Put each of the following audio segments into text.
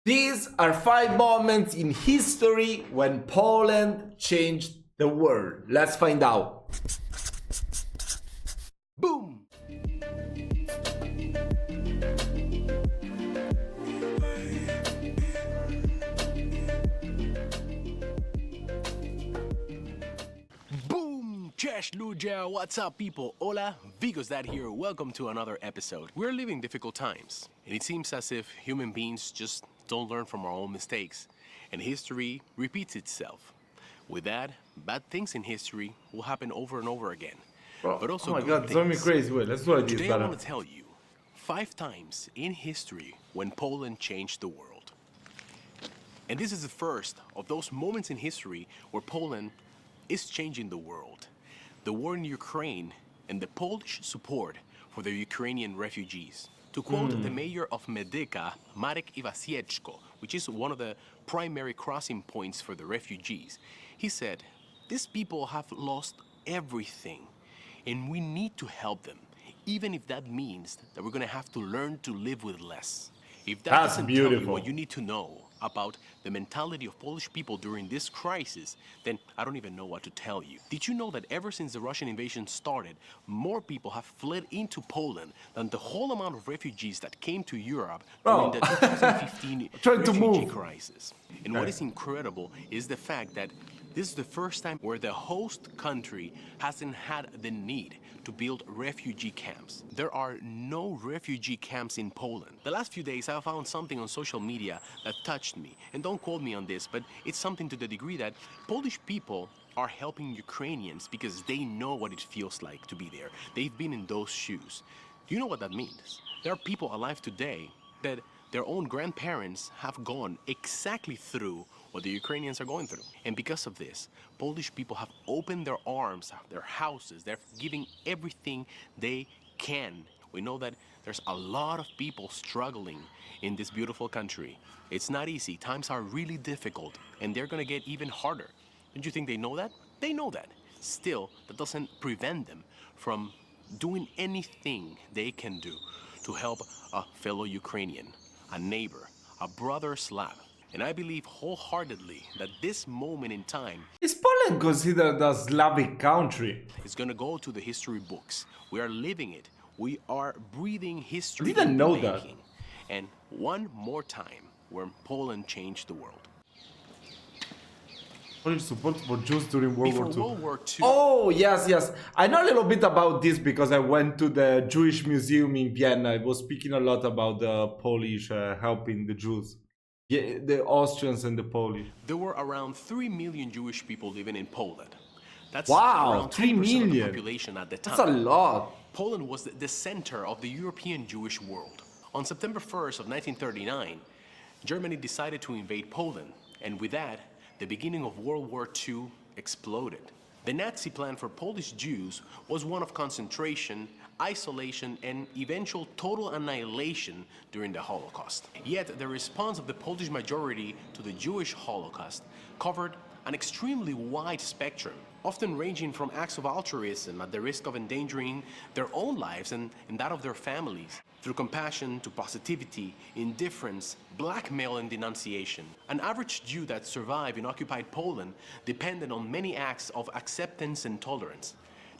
These are 5 moments in history when Poland changed the world. Let's find out. Boom! Boom! Cześć ludzie! What's up people? Hola, Vigo's Dad here. Welcome to another episode. We're living difficult times, and it seems as if human beings just don't learn from our own mistakes, and history repeats itself. With that, bad things in history will happen over and over again. But also oh my good god, it's driving me things. crazy. Wait, let's do it this Today I better. want to tell you 5 times in history when Poland changed the world. And this is the first of those moments in history where Poland is changing the world. The war in Ukraine and the Polish support for the Ukrainian refugees. To quote the mayor of Medyka, Marek Iwasieczko, which is one of the primary crossing points for the refugees, he said, "These people have lost everything, and we need to help them, even if that means that we're gonna have to learn to live with less." If that That's doesn't tell you beautiful. what you need to know about the mentality of Polish people during this crisis, then I don't even know what to tell you. Did you know that ever since the Russian invasion started, more people have fled into Poland than the whole amount of refugees that came to Europe during the 2015 Trying to refugee move. crisis? And what is incredible is the fact that this is the first time where the host country hasn't had the need to build refugee camps. There are no refugee camps in Poland. The last few days I found something on social media that touched me. And don't quote me on this, but it's something to the degree that Polish people are helping Ukrainians because they know what it feels like to be there. They've been in those shoes. Do you know what that means? There are people alive today that their own grandparents have gone exactly through what the Ukrainians are going through. And because of this, Polish people have opened their arms, their houses, they're giving everything they can. We know that there's a lot of people struggling in this beautiful country. It's not easy. Times are really difficult, and they're gonna get even harder. Don't you think they know that? They know that. Still, that doesn't prevent them from doing anything they can do to help a fellow Ukrainian, a neighbor, a brother Slav. And I believe wholeheartedly that this moment in time Is Poland considered a Slavic country? is going to go to the history books. We are living it. We are breathing history. I didn't into know that. making. And one more time where Poland changed the world. Polish support for Jews during World Before War II. World War II, Oh, yes, yes. I know a little bit about this because I went to the Jewish Museum in Vienna. I was speaking a lot about the Polish helping the Jews. Yeah, the Austrians and the Polish. there were around 3 million Jewish people living in Poland. That's Wow, around 3 10% of the million. population at the time. That's a lot. Poland was the center of the European Jewish world. On September 1st of 1939, Germany decided to invade Poland, and with that, the beginning of World War II exploded. The Nazi plan for Polish Jews was one of concentration, isolation, and eventual total annihilation during the Holocaust. Yet, the response of the Polish majority to the Jewish Holocaust covered an extremely wide spectrum, often ranging from acts of altruism at the risk of endangering their own lives and that of their families, through compassion to positivity, indifference, blackmail, and denunciation. An average Jew that survived in occupied Poland depended on many acts of acceptance and tolerance.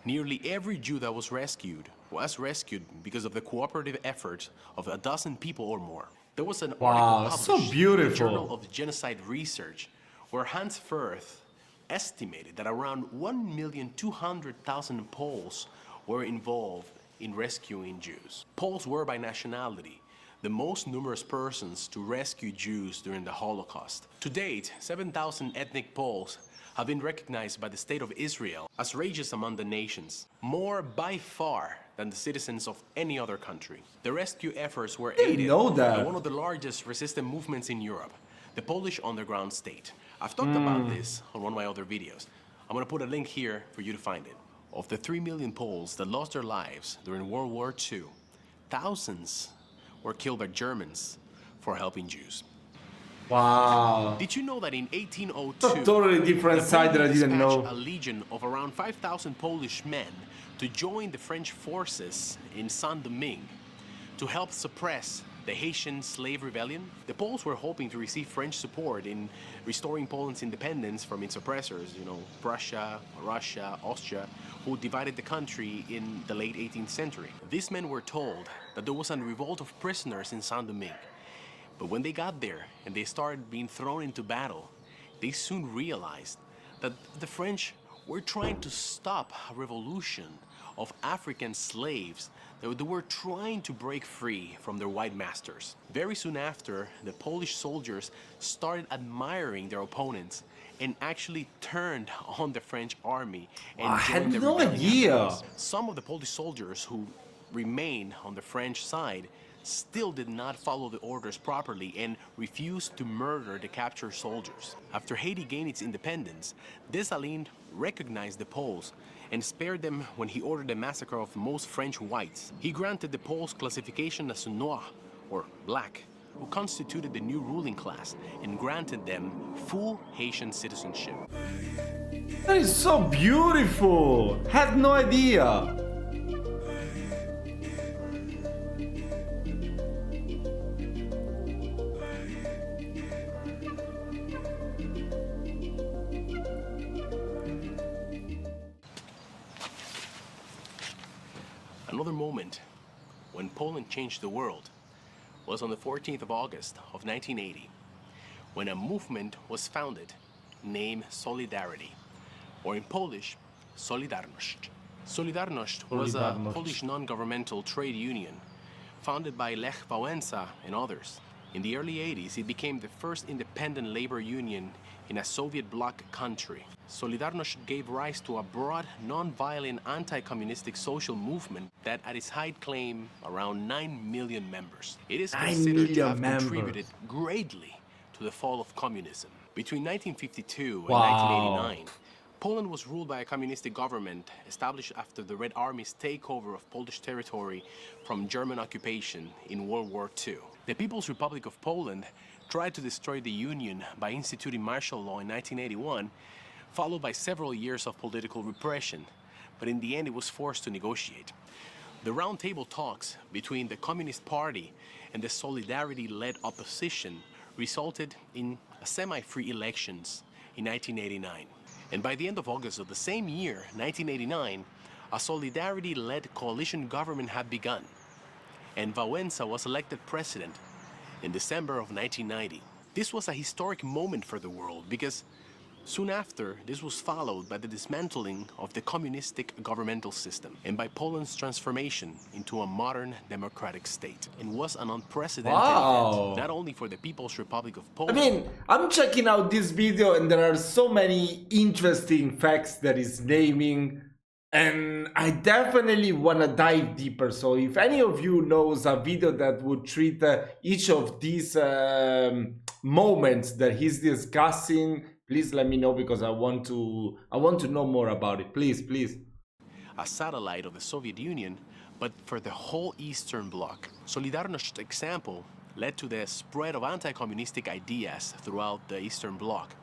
Nearly every Jew that was rescued because of the cooperative efforts of a dozen people or more. There was an Wow, article so published in the beautiful. Journal of Genocide Research where Hans Firth estimated that around 1,200,000 Poles were involved in rescuing Jews. Poles were by nationality the most numerous persons to rescue Jews during the Holocaust. To date, 7,000 ethnic Poles have been recognized by the State of Israel as races among the nations, more by far than the citizens of any other country. The rescue efforts were aided know that. by one of the largest resistance movements in Europe, the Polish underground state. I've talked about this on one of my other videos. I'm gonna put a link here for you to find it. Of the 3 million Poles that lost their lives during World War II, thousands were killed by Germans for helping Jews. Wow. Did you know that in 1802, It's a totally different the side that I Poland didn't dispatched know. a legion of around 5,000 Polish men to join the French forces in Saint-Domingue to help suppress the Haitian slave rebellion. The Poles were hoping to receive French support in restoring Poland's independence from its oppressors, Prussia, Russia, Austria, who divided the country in the late 18th century. These men were told that there was a revolt of prisoners in Saint-Domingue. But when they got there and they started being thrown into battle, they soon realized that the French were trying to stop a revolution of African slaves that they were trying to break free from their white masters. Very soon after, the Polish soldiers started admiring their opponents and actually turned on the French army and joined the rebellion afterwards. Some of the Polish soldiers who remained on the French side still did not follow the orders properly and refused to murder the captured soldiers. After Haiti gained its independence, Dessalines recognized the Poles and spared them when he ordered the massacre of most French whites. He granted the Poles classification as noir, or black, who constituted the new ruling class, and granted them full Haitian citizenship. That is so beautiful! Had no idea! Another moment when Poland changed the world was on the 14th of August of 1980, when a movement was founded named Solidarity, or in Polish, Solidarność. Solidarność was a Polish non-governmental trade union founded by Lech Wałęsa and others. In the early 80s, it became the first independent labor union in a Soviet bloc country. Solidarność gave rise to a broad, non-violent, anti-communistic social movement that at its height claimed around 9 million members. It is considered to have contributed greatly to the fall of communism. Between 1952 and 1989, Poland was ruled by a communistic government established after the Red Army's takeover of Polish territory from German occupation in World War II. The People's Republic of Poland tried to destroy the Union by instituting martial law in 1981, followed by several years of political repression, but in the end it was forced to negotiate. The round-table talks between the Communist Party and the Solidarity-led opposition resulted in semi-free elections in 1989. And by the end of August of the same year, 1989, a Solidarity-led coalition government had begun, and Wałęsa was elected president in December of 1990. This was a historic moment for the world because soon after, this was followed by the dismantling of the communistic governmental system and by Poland's transformation into a modern democratic state. It was an unprecedented event, not only for the People's Republic of Poland. I mean, I'm checking out this video and there are so many interesting facts that is naming, and I definitely want to dive deeper. So if any of you knows a video that would treat each of these moments that he's discussing, please let me know, because I want to know more about it. Please. A satellite of the Soviet Union, but for the whole Eastern Bloc. Solidarności's example led to the spread of anti-communistic ideas throughout the Eastern Bloc,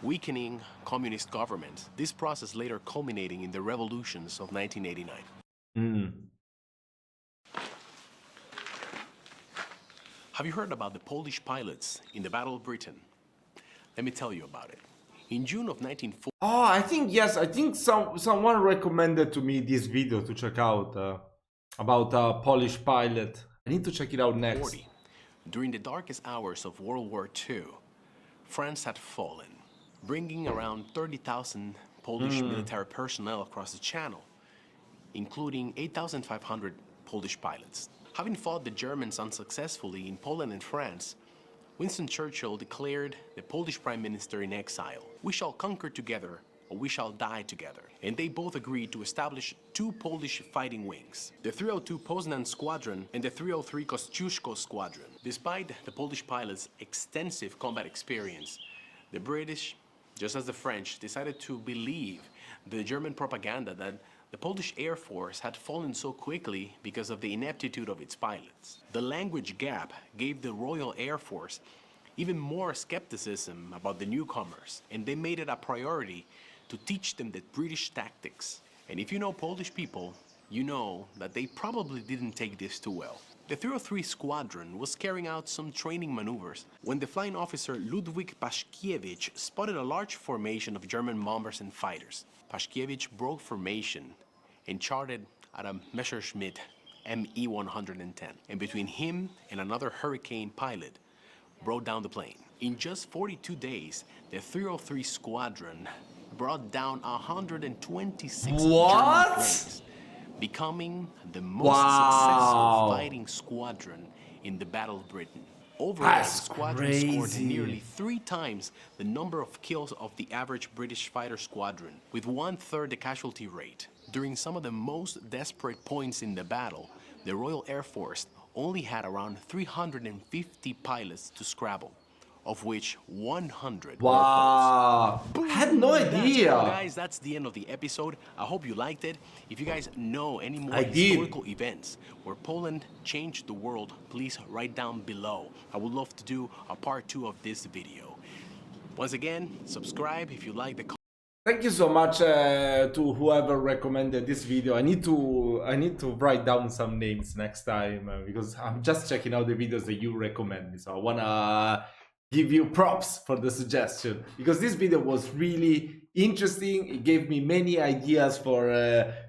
weakening communist governments. This process later culminating in the revolutions of 1989. Have you heard about the Polish pilots in the Battle of Britain? Let me tell you about it. In June of 1940... Oh, I think, yes, I think someone recommended to me this video to check out about a Polish pilot. I need to check it out next. During the darkest hours of World War II, France had fallen, bringing around 30,000 Polish military personnel across the Channel, including 8,500 Polish pilots. Having fought the Germans unsuccessfully in Poland and France, Winston Churchill declared the Polish Prime Minister in exile. "We shall conquer together, or we shall die together." And they both agreed to establish two Polish fighting wings, the 302 Poznan Squadron and the 303 Kościuszko Squadron. Despite the Polish pilots' extensive combat experience, the British, just as the French, decided to believe the German propaganda that the Polish Air Force had fallen so quickly because of the ineptitude of its pilots. The language gap gave the Royal Air Force even more skepticism about the newcomers, and they made it a priority to teach them the British tactics. And if you know Polish people, you know that they probably didn't take this too well. The 303 Squadron was carrying out some training maneuvers when the flying officer Ludwig Paszkiewicz spotted a large formation of German bombers and fighters. Paszkiewicz broke formation and charted at a Messerschmitt ME-110, and between him and another Hurricane pilot, brought down the plane. In just 42 days, the 303 Squadron brought down 126 German planes, becoming the most successful fighting squadron in the Battle of Britain. Overall, the squadron scored nearly 3 times the number of kills of the average British fighter squadron, with 1/3 the casualty rate. During some of the most desperate points in the battle, the Royal Air Force only had around 350 pilots to scrabble, of which 100 were Poles. I had no idea. Guys, that's the end of the episode. I hope you liked it. If you guys know any more historical events where Poland changed the world, please write down below. I would love to do a part 2 of this video. Once again, subscribe if you like the content. Thank you so much to whoever recommended this video. I need to write down some names next time because I'm just checking out the videos that you recommend me. So I wanna give you props for the suggestion because this video was really interesting. It gave me many ideas for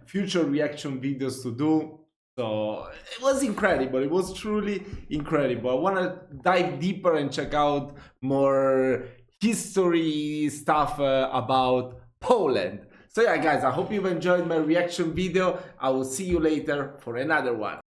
future reaction videos to do. So it was incredible. It was truly incredible. I want to dive deeper and check out more history stuff about Poland. So yeah, guys, I hope you've enjoyed my reaction video. I will see you later for another one.